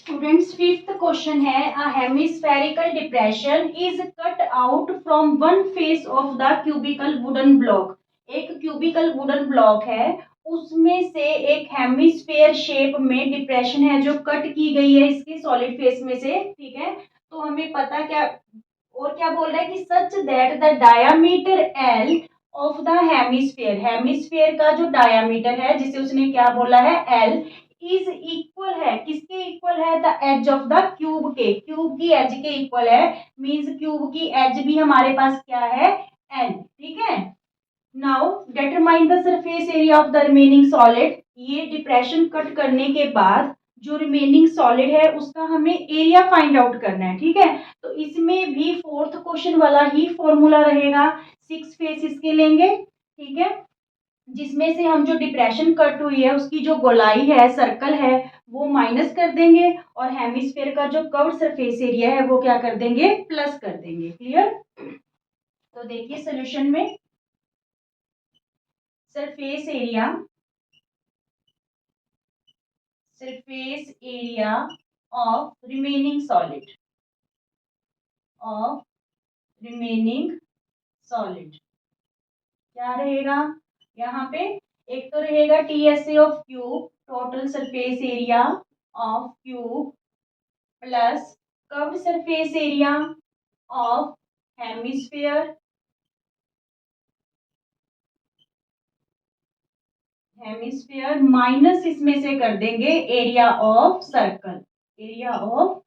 Students fifth question है a hemispherical depression is cut out from one face of the cubical wooden block. एक cubical wooden block है, उसमें से एक hemisphere shape में depression है जो कट की गई है इसके सॉलिड फेस में से। ठीक है, तो हमें पता क्या और क्या बोल रहा है कि such that the diameter L of the hemisphere, hemisphere का जो डायामीटर है जिसे उसने क्या बोला है एल, इज इक्वल है, किसके इक्वल है, the edge of the cube के, क्यूब की एज के इक्वल है। मींस क्यूब की एज भी हमारे पास क्या है एल। ठीक है, now determine the surface area of the remaining solid. ये डिप्रेशन कट करने के बाद जो रिमेनिंग सॉलिड है उसका हमें एरिया फाइंड आउट करना है। ठीक है, तो इसमें भी फोर्थ क्वेश्चन वाला ही फॉर्मूला रहेगा, 6 फेस इसके लेंगे। ठीक है, जिसमें से हम जो डिप्रेशन कट हुई है उसकी जो गोलाई है, सर्कल है, वो माइनस कर देंगे और हेमिस्फेयर का जो कर्व्ड सरफेस एरिया है वो क्या कर देंगे, प्लस कर देंगे। क्लियर? तो देखिए सोल्यूशन में surface area, surface area of remaining solid, of remaining solid क्या रहेगा यहाँ पे, एक तो रहेगा TSA of cube, total surface area of cube, plus curved surface area of hemisphere, hemisphere minus इसमें से कर देंगे area of circle, area of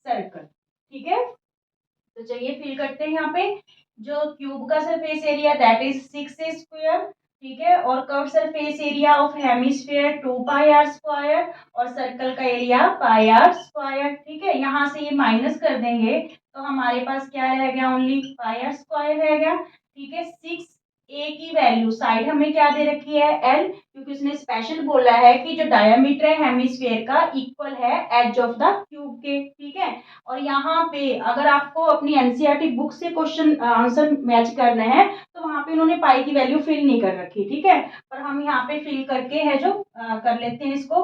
circle. ठीक है, तो चलिए फिल करते हैं यहाँ पे। जो क्यूब का surface area that is 6 square. ठीक है, और curve surface area of hemisphere 2 pi r square और सर्कल का एरिया पाई r स्क्वायर। ठीक है, यहाँ से ये माइनस कर देंगे तो हमारे पास क्या रह गया, ओनली पाई r स्क्वायर रह गया। ठीक है, 6a की वैल्यू साइड हमें क्या दे रखी है l, क्योंकि उसने स्पेशल बोला है कि जो डायमीटर है हेमिस्फेयर का इक्वल है एज ऑफ द क्यूब के। ठीक है, और यहाँ पे अगर आपको अपनी एनसीईआरटी बुक से क्वेश्चन आंसर मैच करना है तो वहां पे उन्होंने पाई की वैल्यू फिल नहीं कर रखी। ठीक है, पर हम यहाँ पे फिल करके है जो कर लेते हैं इसको।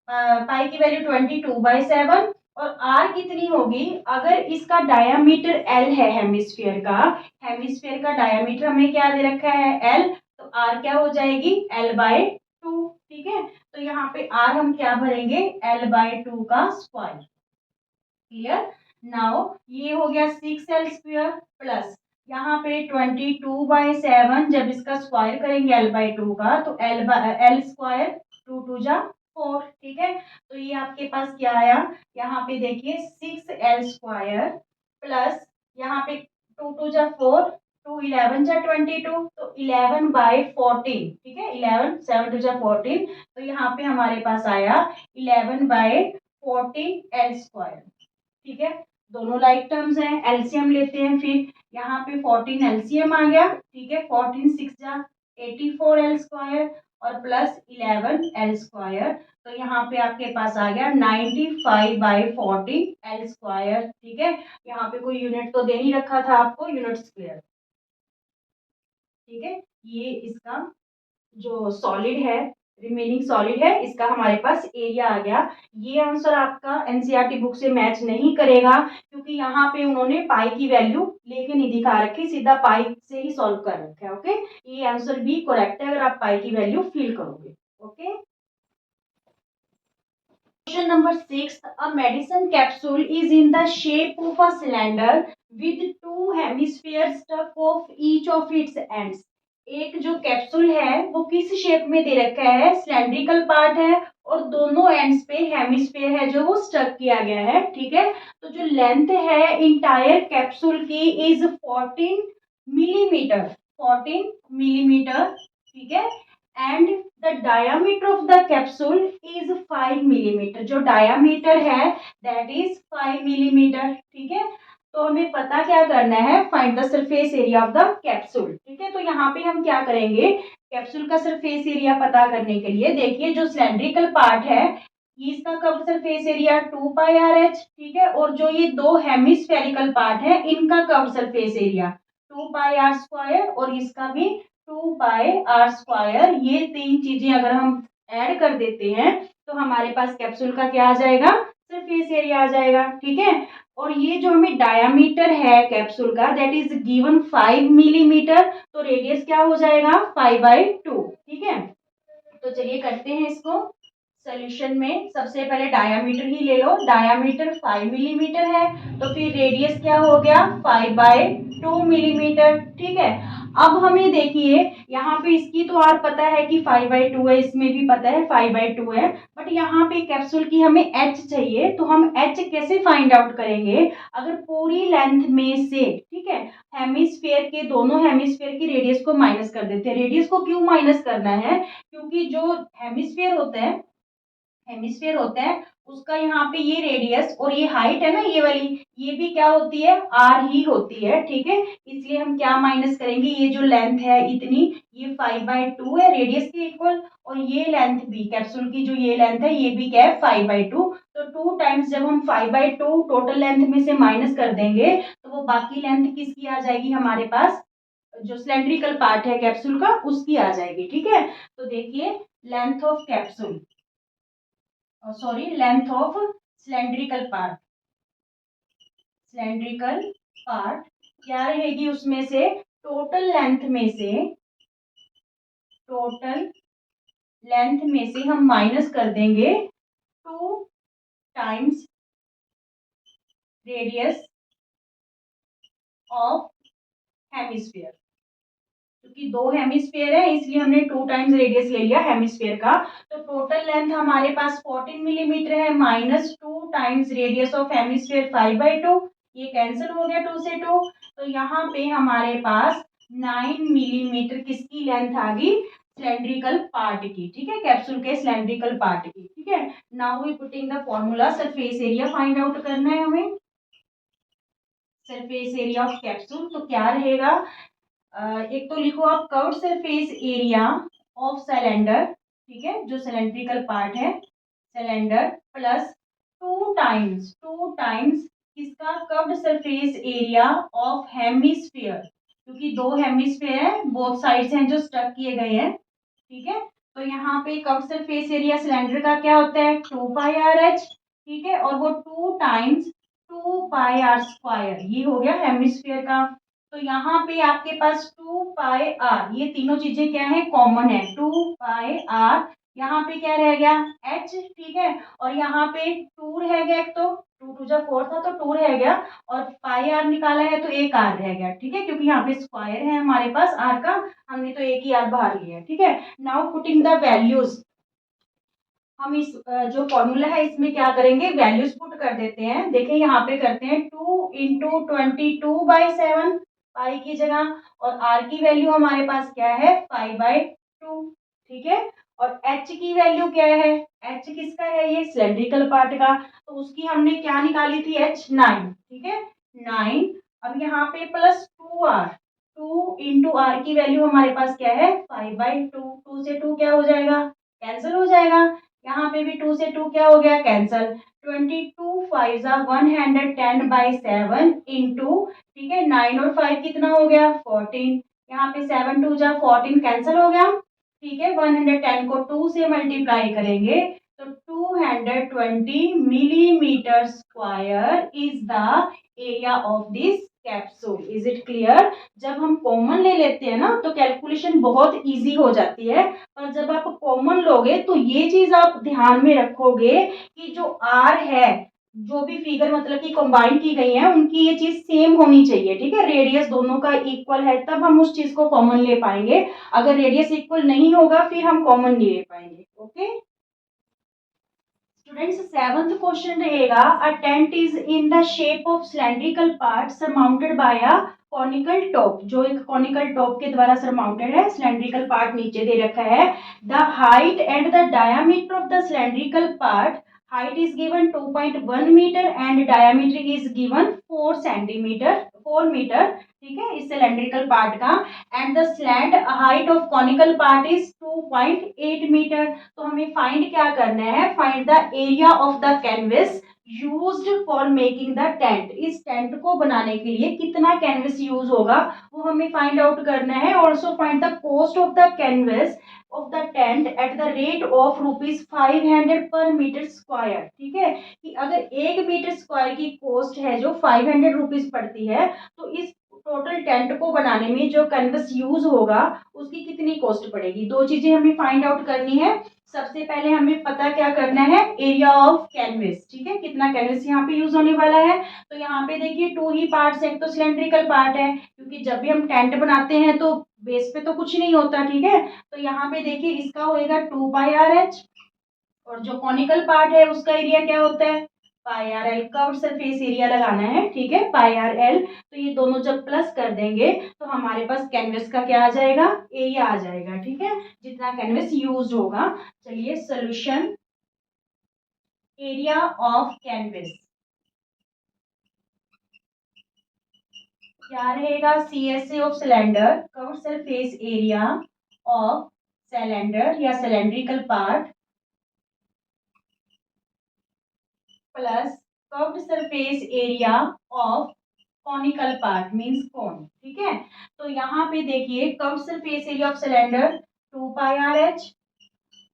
पाई की वैल्यू 22/7 और आर कितनी होगी, अगर इसका डायामीटर एल है हेमिस्फीयर का, हेमिस्फीयर का डायामीटर हमें क्या दे रखा है एल, तो आर क्या हो जाएगी l/2। ठीक है, तो यहाँ पे आर हम क्या भरेंगे l/2 का स्क्वायर। क्लियर? नाउ ये हो गया 6l² प्लस यहाँ पे 22/7, जब इसका स्क्वायर करेंगे l/2 का तो l² 2 2 जा 4। ठीक है, तो ये आपके पास क्या आया, यहाँ पे देखिए 6l² प्लस यहाँ पे 2 2 जा 4, 2 11 जा 22, तो 11/14। ठीक है, 11 7 2 जा 14, तो यहाँ पे हमारे पास आया 11/14l²। ठीक है, दोनों लाइक टर्म्स हैं, एलसीएम लेते हैं फिर। यहाँ पे 14 एलसीएम आ गया। ठीक है, 14 6 जा 84l² और प्लस 11l², तो यहाँ पे आपके पास आ गया 95/14l²। ठीक है, यहाँ पे कोई यूनिट तो दे नहीं रखा था आपको, यूनिट स्क्वायर। ठीक है, ये इसका जो सॉलिड है, रिमेनिंग सॉलिड है, इसका हमारे पास एरिया आ गया। ये आंसर आपका एनसीईआरटी बुक से मैच नहीं करेगा क्योंकि यहाँ पे उन्होंने पाई की वैल्यू लेके नहीं दिखा रखी, सीधा पाई से ही सॉल्व कर रखा है। ओके, ये आंसर भी करेक्ट है अगर आप पाई की वैल्यू फिल करोगे। Okay, question number 6, a medicine capsule is in the shape of a cylinder with two hemispheres stuck off each of its ends। एक जो कैप्सूल है वो किस शेप में दे रखा है, सिलेंड्रिकल पार्ट है और दोनों एंड्स पे हेमिस्फेयर है जो वो स्टक किया गया है। ठीक है, तो जो लेंथ है इंटायर कैप्सूल की इज 14 मिलीमीटर, 14 मिलीमीटर। ठीक है, and the diameter of the capsule is 5 millimetre, जो डायामीटर है दैट इज 5 मिलीमीटर। ठीक है, तो हमें पता क्या करना है, find the surface area of the capsule. ठीक है, तो यहाँ पे हम क्या करेंगे, कैप्सूल का सरफेस एरिया पता करने के लिए देखिए जो सिलेंड्रिकल पार्ट है इसका कर्व सरफेस एरिया 2 πRh। ठीक है, और जो ये दो हेमिस्फेरिकल पार्ट है इनका कर्व सरफेस एरिया 2 πr² और इसका भी 2 πr²। ये तीन चीजें अगर हम ऐड कर देते हैं तो हमारे पास कैप्सूल का क्या आ जाएगा, सरफेस एरिया आ जाएगा, ठीक है। और ये जो हमें डायामीटर है कैप्सूल का दैट इज गिवन 5 मिलीमीटर, तो रेडियस क्या हो जाएगा 5/2, ठीक है। तो चलिए करते हैं इसको सॉल्यूशन में। सबसे पहले डायामीटर ही ले लो, डायामीटर 5 मिलीमीटर है तो फिर रेडियस क्या हो गया 5/2 मिलीमीटर, ठीक है। अब हमें देखिए यहाँ पे इसकी तो और पता है कि 5/2 है, इसमें भी पता है 5/2 है, बट यहाँ पे कैप्सूल की हमें एच चाहिए, तो हम एच कैसे फाइंड आउट करेंगे। अगर पूरी लेंथ में से, ठीक है, हेमिस्फेयर के दोनों हेमिस्फेयर की रेडियस को माइनस कर देते हैं। रेडियस को क्यों माइनस करना है, क्योंकि जो हेमिस्फेयर होता है उसका यहाँ पे ये रेडियस और ये हाइट है ना, ये वाली, ये भी क्या होती है आर ही होती है, ठीक है। इसलिए हम क्या माइनस करेंगे, ये जो लेंथ है इतनी, ये 5/2 है रेडियस के इक्वल, और ये लेंथ भी कैप्सूल की जो ये लेंथ है ये भी क्या है 5/2, तो 2 टाइम्स जब हम 5/2 टोटल लेंथ में से माइनस कर देंगे तो वो बाकी लेंथ किसकी आ जाएगी हमारे पास, जो सिलेंड्रिकल पार्ट है कैप्सूल का उसकी आ जाएगी, ठीक है। तो देखिए length of capsule, sorry length of cylindrical part क्या रहेगी, उसमें से टोटल लेंथ में से हम माइनस कर देंगे 2 टाइम्स रेडियस ऑफ हेमिस्फीयर, क्योंकि 2 हेमिस्फीयर है इसलिए हमने 2 टाइम्स रेडियस ले लिया हेमिस्फीयर का। तो टोटल लेंथ हमारे पास 14 मिलीमीटर है, minus 2 times radius of hemisphere 5/2, ये कैंसिल हो गया 2 से 2, तो यहाँ पे हमारे पास 9 मिलीमीटर किसकी लेंथ आ गई सिलेंड्रिकल पार्ट की, ठीक है, कैप्सूल के सिलेंड्रिकल पार्ट की, ठीक है। Now we putting the formula, surface area find out करना है हमें, सरफेस एरिया ऑफ कैप्सूल तो क्या रहेगा, एक तो लिखो आप curved surface area of cylinder, ठीक है, जो सिलेंड्रिकल पार्ट है सिलेंडर, प्लस 2 टाइम्स इसका curved surface area of hemisphere, क्योंकि 2 हेमिस्फीयर है, बोथ साइड्स हैं जो स्टक किए गए हैं, ठीक है। तो यहाँ पे कर्व्ड सरफेस एरिया सिलेंडर का क्या होता है 2πRH, ठीक है, और वो 2 टाइम्स 2πr², ये हो गया हेमिस्फीयर का। तो यहाँ पे आपके पास 2πr, ये तीनों चीजें क्या है कॉमन है, 2πr, यहाँ पे क्या रह गया h, ठीक है, और यहाँ पे 2 रह गया, एक तो 2 2 जा 4 था तो 2 रह गया, और पाई आर निकाला है तो एक आर रह गया, ठीक है, क्योंकि यहाँ पे स्क्वायर है हमारे पास आर का, हमने तो एक ही आर बाहर लिया है, ठीक है। नाउ पुटिंग द वैल्यूज, हम इस जो फॉर्मूला है इसमें क्या करेंगे वैल्यूज पुट कर देते हैं। देखिए यहाँ पे करते हैं 2 इंटू 22/7 पाई की जगह, और आर की वैल्यू हमारे पास क्या है 5/2, ठीक है। और एच की वैल्यू क्या है, एच किसका है ये सिलेंड्रिकल पार्ट का, तो उसकी हमने क्या निकाली थी एच 9, ठीक है 9। अब यहाँ पे प्लस 2r, 2 इंटू आर की वैल्यू हमारे पास क्या है 5/2, 2 से 2 क्या हो जाएगा कैंसिल हो जाएगा, यहाँ पे भी 2 से 2 क्या हो गया कैंसल, 22 5 जा 110/7 इंटू, ठीक है, 9 और 5 कितना हो गया 14, यहाँ पे 7 2 जा 14 कैंसिल हो गया, ठीक है। 110 को 2 से मल्टीप्लाई करेंगे तो 220 millimetre square is the area of this capsule. Is it clear. जब हम कॉमन ले लेते हैं ना तो कैलकुलेशन बहुत इजी हो जाती है, और जब आप कॉमन लोगे तो ये चीज आप ध्यान में रखोगे कि जो आर है, जो भी फिगर मतलब कि कंबाइन की गई है उनकी ये चीज सेम होनी चाहिए, ठीक है, रेडियस दोनों का इक्वल है तब हम उस चीज को कॉमन ले पाएंगे, अगर रेडियस इक्वल नहीं होगा फिर हम कॉमन नहीं ले पाएंगे। ओके स्टूडेंट्स, 7th क्वेश्चन रहेगा, a tent is in the shape of cylindrical part surmounted by a conical top, जो एक कॉनिकल टॉप के द्वारा सरमाउंटेड है, सिलेंड्रिकल पार्ट नीचे दे रखा है। The height and the diameter of the cylindrical part, height is given 2.1 metre and diameter is given 4 metre, ठीक है, इस सिलेंड्रिकल पार्ट का, and the slant height of conical part is 2.8 metre. तो हमें फाइंड क्या करना है, find the area of the canvas, used for making the tent, इस टेंट को बनाने के लिए कितना कैनवस यूज होगा वो हमें फाइंड आउट करना है। Also find the cost of the canvas of the tent at the rate of ₹500 पर मीटर स्क्वायर। ठीक है, कि अगर 1 मीटर स्क्वायर की कॉस्ट है जो ₹500 पड़ती है, तो इस टोटल टेंट को बनाने में जो कैनवस यूज होगा उसकी कितनी कॉस्ट पड़ेगी। दो चीजें हमें फाइंड आउट करनी है। सबसे पहले हमें पता क्या करना है, एरिया ऑफ कैनवस। ठीक है, कितना कैनवस यहाँ पे यूज होने वाला है। तो यहाँ पे देखिए टू ही पार्ट्स, एक तो सिलेंड्रिकल पार्ट है, क्योंकि जब भी हम टेंट बनाते हैं तो बेस पे तो कुछ नहीं होता। ठीक है, तो यहाँ पे देखिए इसका होएगा 2πr h, और जो कॉनिकल पार्ट है उसका एरिया क्या होता है, πr l। Curve surface area लगाना है। ठीक है, πr l। तो ये दोनों जब प्लस कर देंगे तो हमारे पास कैनवस का क्या आ जाएगा, एरिया आ जाएगा। ठीक है, जितना कैनवस यूज होगा। चलिए सोल्यूशन, एरिया ऑफ कैनवस क्या रहेगा, CSA of cylinder, curve surface area of cylinder या cylindrical part, plus curved surface area of conical part means cone. ठीक है, तो यहाँ पे देखिए curved surface area of cylinder 2πr h,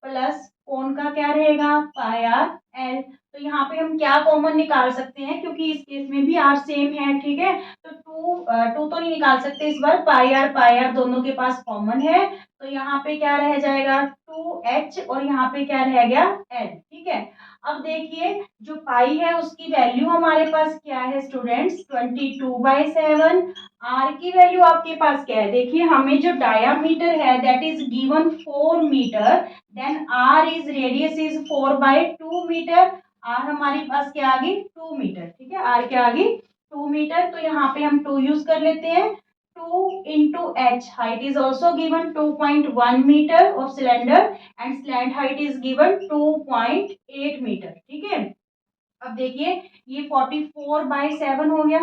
plus cone का क्या रहेगा, πr l। तो यहाँ पे हम क्या कॉमन निकाल सकते हैं, क्योंकि इस केस में भी r सेम है। ठीक है, तो टू तो नहीं निकाल सकते इस बार, πr दोनों के पास कॉमन है। तो यहाँ पे क्या रह जाएगा 2h, और यहाँ पे क्या रह गया l। ठीक है, अब देखिए जो पाई है उसकी वैल्यू हमारे पास क्या है स्टूडेंट्स, 22/7। आर की वैल्यू आपके पास क्या है, देखिए हमें जो डायामीटर है that is given 4 metre, then r is radius is 4/2 metre. R हमारे पास क्या आ गई 2 मीटर। ठीक है, आर क्या आ गई 2 मीटर। तो यहाँ पे हम 2 यूज कर लेते हैं। 2 into h, height is also given 2.1 meter of cylinder and slant height is given 2.8 meter। ठीक है, अब देखिए ये 44/7 हो गया।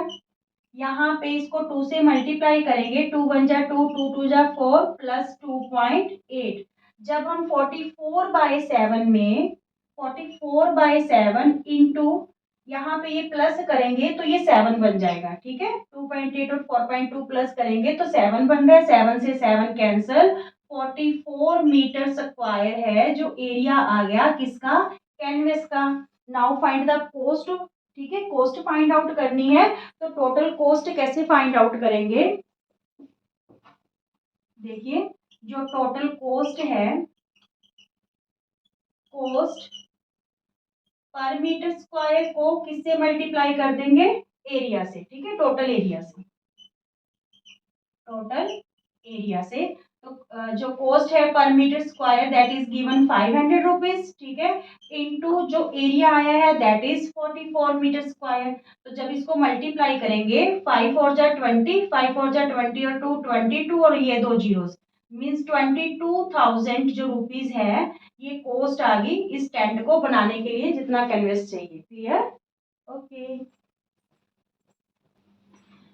यहाँ पे इसको 2 से मल्टीप्लाई करेंगे, 2 1 जा 2, 2 2 जा 4 प्लस 2.8। जब हम 44/7 में 44/7 इंटू यहाँ पे ये प्लस करेंगे तो ये 7 बन जाएगा। ठीक है, 2.8 और 4.2 प्लस करेंगे तो 7 बन रहा है, 7 से 7 कैंसल, 44 मीटर स्क्वायर है जो एरिया आ गया किसका, कैनवस का। Now find the cost. ठीक है, कोस्ट फाइंड आउट करनी है। तो टोटल कॉस्ट कैसे फाइंड आउट करेंगे, देखिए जो टोटल कॉस्ट है, कॉस्ट पर मीटर स्क्वायर को किससे मल्टीप्लाई कर देंगे, एरिया से। ठीक है, टोटल एरिया से, टोटल एरिया से। तो जो कॉस्ट है per metre square that is given 500 rupees. ठीक है, इनटू जो एरिया आया है दैट इज 44 मीटर स्क्वायर। तो जब इसको मल्टीप्लाई करेंगे 5 4 जा 20, 5 4 जा 20 और 2 22, और ये दो जीरोस मीन्स 22,000 जो रुपीज है ये कॉस्ट आ गई इस टेंट को बनाने के लिए जितना कैनवस चाहिए। Clear, okay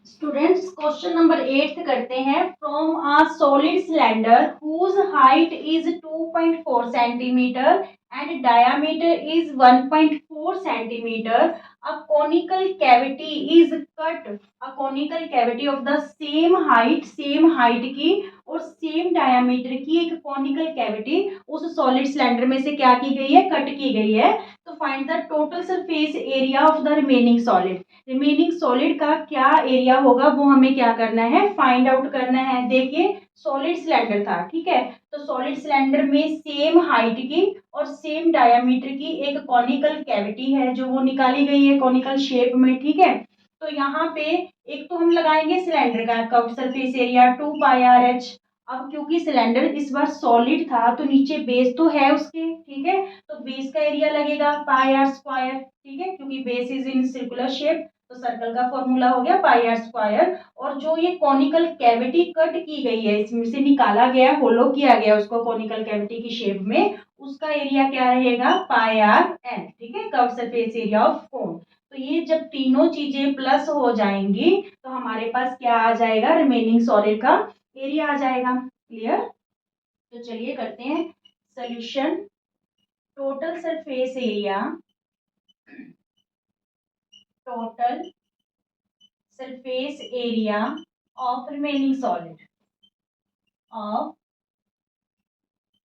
students, question number 8 करते हैं। From a solid cylinder whose height is 2.4 centimetre and diameter is 1.4 centimetre, a conical cavity is cut, a conical cavity of the same height की और सेम डायामीटर की एक conical cavity उस solid cylinder में से क्या की गई है, कट की गई है। तो find the total surface area of the remaining solid, remaining solid का क्या एरिया होगा वो हमें क्या करना है, फाइंड आउट करना है। देखिए सॉलिड सिलेंडर था। ठीक है, तो सॉलिड सिलेंडर में सेम हाइट की और सेम डायामीटर की एक कॉनिकल कैविटी है जो वो निकाली गई है कॉनिकल शेप में। ठीक है, तो यहाँ पे एक तो हम लगाएंगे सिलेंडर का curved surface area 2πr h। अब क्योंकि सिलेंडर इस बार सॉलिड था तो नीचे बेस तो है उसके। ठीक है, तो बेस का एरिया लगेगा πr²। ठीक है, क्योंकि base is in circular shape तो सर्कल का फॉर्मूला हो गया πr²। और जो ये कॉनिकल कैविटी कट की गई है, इसमें से निकाला गया, होलो किया गया उसको कॉनिकल कैविटी की शेप में, उसका एरिया क्या रहेगा πrl। ठीक है, curve surface area of cone. तो ये जब तीनों चीजें प्लस हो जाएंगी तो हमारे पास क्या आ जाएगा, रिमेनिंग सॉलिड का एरिया आ जाएगा। क्लियर, तो चलिए करते हैं solution. Total surface area total surface area of remaining solid, of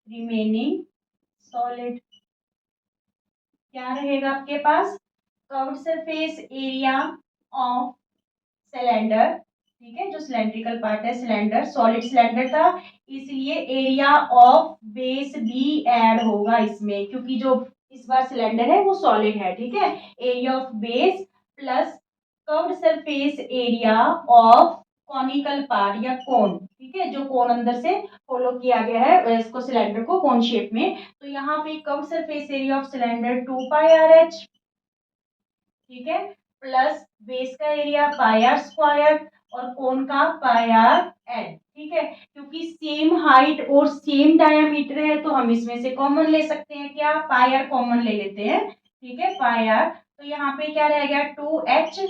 remaining solid. क्या रहेगा आपके पास? Curved surface area of cylinder, ठीक है, जो सिलेंड्रिकल पार्ट है, सिलेंडर सॉलिड सिलेंडर था, इसलिए एरिया ऑफ बेस भी ऐड होगा इसमें, क्योंकि जो इस बार सिलेंडर है वो सॉलिड है, ठीक है। Area of base plus curved surface area of conical part या कोन, ठीक है, जो कोन अंदर से फॉलो किया गया है इसको, सिलेंडर को कोन शेप में। तो यहाँ पे curved surface area of cylinder 2 pi R H, ठीक है, प्लस बेस का एरिया पाई आर स्क्वायर और कोन का पाई आर एल, ठीक है। क्योंकि सेम हाइट और सेम डायामीटर है तो हम इसमें से कॉमन ले सकते हैं, क्या, पाई आर कॉमन ले लेते हैं, ठीक है, पाई आर। तो यहाँ पे क्या रह गया, 2h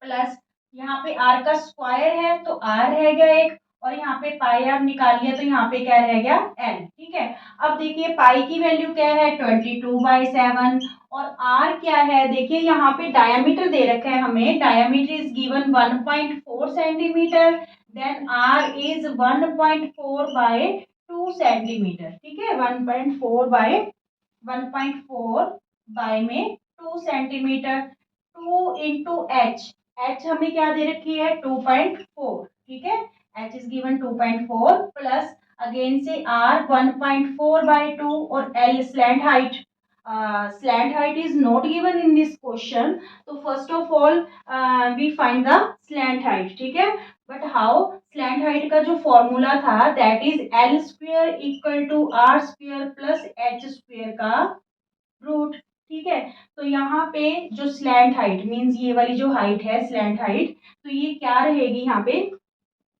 प्लस यहाँ पे आर का स्क्वायर है तो आर रह गया एक, और यहाँ पे पाई आर निकाल लिया तो यहाँ पे क्या रह गया, एल, ठीक है। अब देखिए पाई की वैल्यू क्या है, 22/7, और आर क्या है, देखिए यहाँ पे डायामीटर दे रखा है हमें, diameter is given 1.4 centimetre, then r is 1.4/2 centimetre, ठीक है, 1.4 में 2 सेंटीमीटर, 2 इंटू एच, एच हमें क्या दे रखी है, 2.4, ठीक है, H is given 2.4 plus again से आर 1.4/2 और L slant height, slant height is not given in this question, तो first of all we find the slant height, ठीक है। but how, slant height का जो फॉर्मूला था that is L square equal to R square plus H square का root, ठीक है। तो यहाँ पे जो स्लैंट हाइट मींस ये वाली जो हाइट है स्लैंट हाइट, तो ये क्या रहेगी यहाँ पे,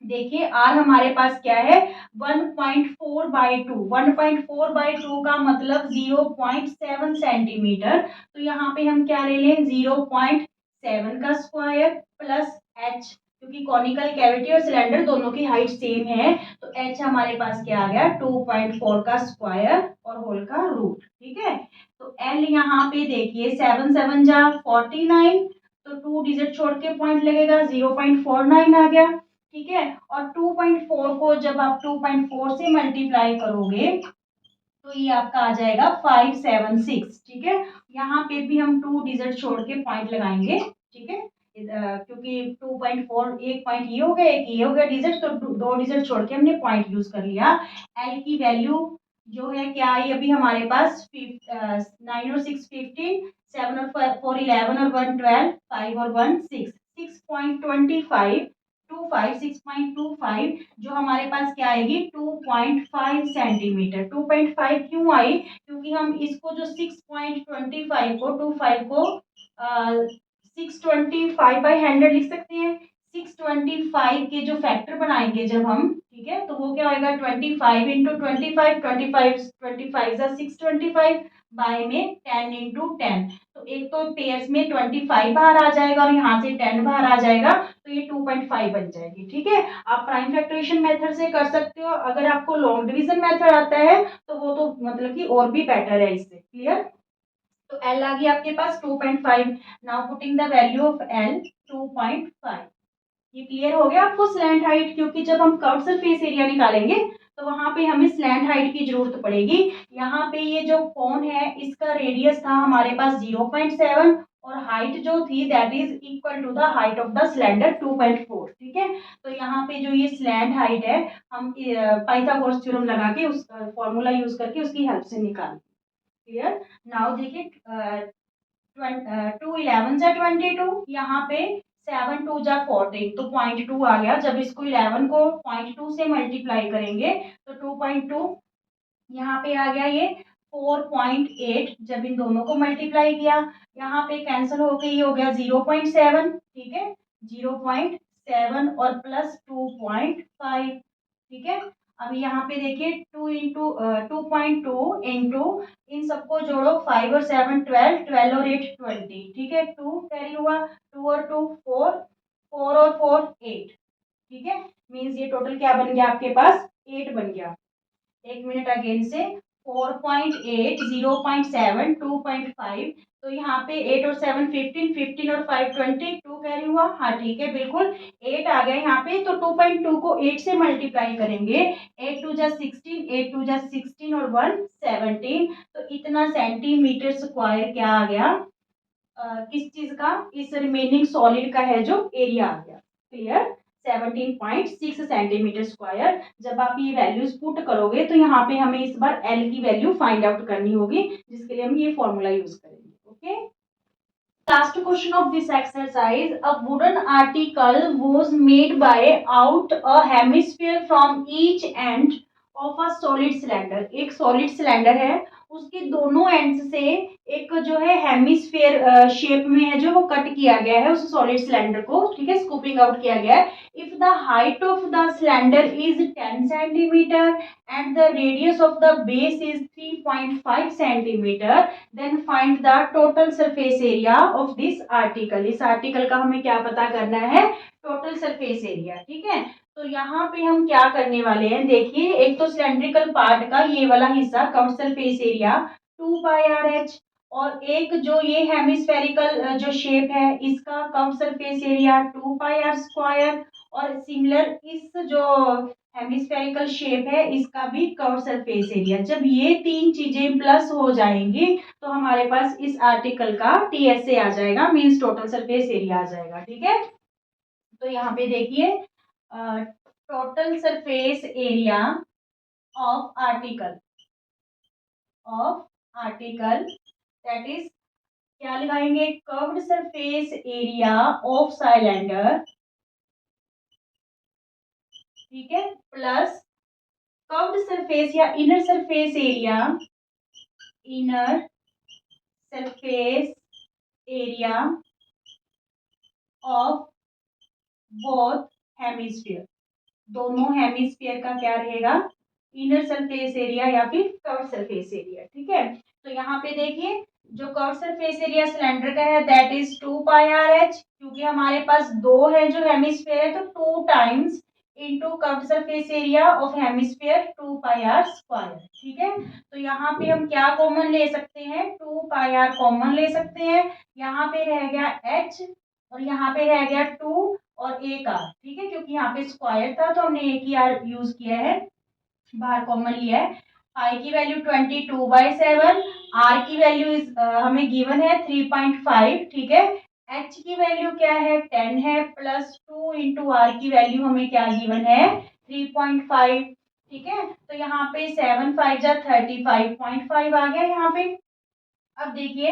देखिए आर हमारे पास क्या है, 1.4/2, 1.4/2 का मतलब 0.7 सेंटीमीटर, तो यहाँ पे हम क्या ले लें, 0.7 का स्क्वायर प्लस एच, क्योंकि कॉनिकल कैविटी और सिलेंडर दोनों की हाइट सेम है, तो एच हमारे पास क्या आ गया, 2.4 का स्क्वायर और होल का रूट, ठीक है। तो एल यहाँ पे देखिए 7 7 जा 49, तो 2 डिजिट छोड़ के पॉइंट लगेगा, 0.49 आ गया, ठीक है। और 2.4 को जब आप 2.4 से मल्टीप्लाई करोगे तो ये आपका आ जाएगा 576, ठीक है। यहाँ पे भी हम 2 डिजिट छोड़ के पॉइंट लगाएंगे, ठीक है, क्योंकि 2.4 एक पॉइंट ये हो गया, एक ये हो गया डिजिट, तो 2 डिजिट छोड़ के हमने पॉइंट यूज कर लिया। एल की वैल्यू जो है क्या आई अभी हमारे पास, 9 और 6 15, 7 और 4 11 और 1 12, 5 और 1 6, 6.25, 6.25 जो हमारे पास क्या आएगी, 2.5 सेंटीमीटर। 2.5 क्यों आई, क्योंकि हम इसको जो 6.25 को 25 को 625/100 लिख सकते हैं। 625 के जो फैक्टर बनाएंगे जब हम, ठीक है, तो वो क्या होगा, 25 इंटू 25, 25 625 बाय में 10 इंटू 10, तो एक तो पेयर्स में 25 बाहर आ जाएगा और यहाँ से 10 बाहर आ जाएगा, तो ये 2.5 बन जाएगी, ठीक है। आप प्राइम फैक्टराइजेशन मेथड से कर सकते हो, अगर आपको लॉन्ग डिवीजन मेथड आता है तो वो तो मतलब कि और भी बेटर है इससे, क्लियर। तो L आ गया आपके पास 2.5, now putting the value of L 2.5, ये क्लियर हो गया आपको स्लैंट हाइट, क्योंकि जब हम कर्व सरफेस एरिया निकालेंगे तो वहां पे हमें स्लैंट हाइट की जरूरत पड़ेगी। यहाँ पे ये जो कोन है इसका रेडियस था हमारे पास 0.7 और हाइट जो थी that is equal to the height of the cylinder 2.4, ठीक है। तो यहाँ पे जो ये स्लैंट हाइट है हम पाइथागोरस थ्योरम लगा के उस फॉर्मूला यूज करके उसकी हेल्प से निकाल, क्लियर। नाउ देखिए 2 11 जा 22, यहाँ पे 7 2 जा 14, तो 0.2 आ गया। जब इसको 11 को 0.2 से मल्टीप्लाई करेंगे तो 2.2 यहाँ पे आ गया, ये 4.8 जब इन दोनों को मल्टीप्लाई किया, यहाँ पे कैंसिल होके ये हो गया 0.7, ठीक है, 0.7 और प्लस 2.5, ठीक है। अब यहाँ पे देखिए 2.2 इंटू इन सबको जोड़ो, 5 और 7 12, 12 और 8 20, ठीक है, 2 कैरी हुआ, 2 और 2 4, 4 और 4 8, ठीक है, मीन्स ये टोटल क्या बन गया आपके पास, 8 बन गया। एक मिनट अगेन से 4.8, 0.7, 2.5, तो यहाँ पे 8 और 7 15, 15 और 5 20, 2 कैरी हुआ। हाँ ठीक है, बिल्कुल 8 आ गया यहाँ पे, तो 2.2 को 8 से मल्टीप्लाई करेंगे। 8 टू जा 16, 8 टू जा 16 और 1 17, तो इतना सेंटीमीटर स्क्वायर क्या आ गया, किस चीज का, इस रिमेनिंग सॉलिड का है जो एरिया आ गया। Clear, 17.6 centimetre square. जब आप ये वैल्यूज पुट करोगे तो यहाँ पे हमें इस बार एल की वैल्यू फाइंड आउट करनी होगी, जिसके लिए हम ये फॉर्मूला यूज करेंगे। Okay, last question of this exercise, a wooden article was made by out a hemisphere from each end of a solid cylinder। एक solid cylinder है, उसके दोनों एंड्स से एक जो है हेमिस्फेयर शेप में है जो वो कट किया गया है उस सॉलिड सिलेंडर को, ठीक है, स्कूपिंग आउट किया गया है। If the height of the cylinder is 10 centimetre and the radius of the base is 3.5 centimetre, then find the total surface area of this article. इस आर्टिकल का हमें क्या पता करना है, टोटल सरफेस एरिया। ठीक है, तो यहाँ पे हम क्या करने वाले हैं, देखिए, एक तो सिलेंड्रिकल पार्ट का ये वाला हिस्सा कर्व्ड सरफेस एरिया 2πr/h, और एक जो ये हेमिस्फेरिकल जो शेप है इसका कर्व्ड सरफेस एरिया 2πr², और सिमिलर इस जो हेमिस्फेरिकल शेप है इसका भी कर्व्ड सरफेस एरिया। जब ये तीन चीजें प्लस हो जाएंगी तो हमारे पास इस आर्टिकल का टीएसए आ जाएगा, मींस टोटल सरफेस एरिया आ जाएगा। ठीक है, तो यहाँ पे देखिए, total surface area of article that is, क्या लगाएंगे, curved surface area of cylinder, ठीक है, प्लस कर्व्ड सरफेस या inner surface area of both hemisphere. दोनों हेमिस्फीयर का क्या रहेगा, इनर सरफेस एरिया या फिर कर्व सरफेस एरिया। ठीक है, तो यहाँ पे देखिए, जो कर्व सरफेस एरिया सिलेंडर का है दैट इज 2πr/h, क्योंकि हमारे पास दो है जो हेमिस्फीयर है, तो 2 times into curve surface area of hemisphere 2πr²। ठीक है, तो यहाँ पे हम क्या कॉमन ले सकते हैं, 2πr कॉमन ले सकते हैं। यहाँ पे रह गया h और यहाँ पे रह गया 2 और एक आर। ठीक है, क्योंकि यहाँ पे स्क्वायर था तो हमने एक ही आर यूज किया है, बाहर कॉमन लिया है। पाई की वैल्यू 22/7, आर की वैल्यू इज हमें गिवन है 3.5। ठीक है, एच की वैल्यू क्या है, 10 है, प्लस 2 इंटू आर की वैल्यू हमें क्या गिवन है, 3.5। ठीक है, तो यहाँ पे 7 5 जा 35.5 आ गया यहाँ पे। अब देखिए,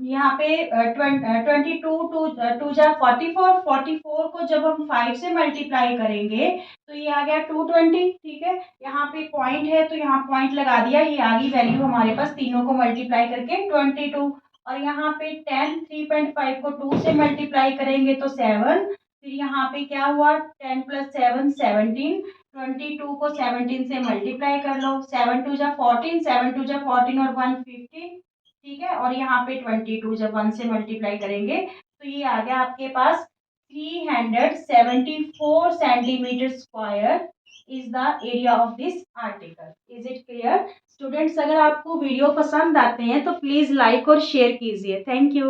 यहाँ पे 22 जा 44, 44 को जब हम 5 से मल्टीप्लाई करेंगे तो ये आ गया 220। ठीक है, यहाँ पे पॉइंट है तो यहाँ पॉइंट लगा दिया, ये आ गई वैल्यू हमारे पास तीनों को मल्टीप्लाई करके 22। और यहाँ पे 10, 3.5 को 2 से मल्टीप्लाई करेंगे तो 7, फिर यहाँ पे क्या हुआ, 10 + 7 17, 22 को 17 से मल्टीप्लाई कर लो, 7 2 जा 14, 7 2 जा 14 और 1 15। ठीक है, और यहाँ पे 22 जब 1 से मल्टीप्लाई करेंगे तो ये आ गया आपके पास 374 centimetre square is the area of this article. Is it clear students? अगर आपको वीडियो पसंद आते हैं तो प्लीज लाइक और शेयर कीजिए। Thank you.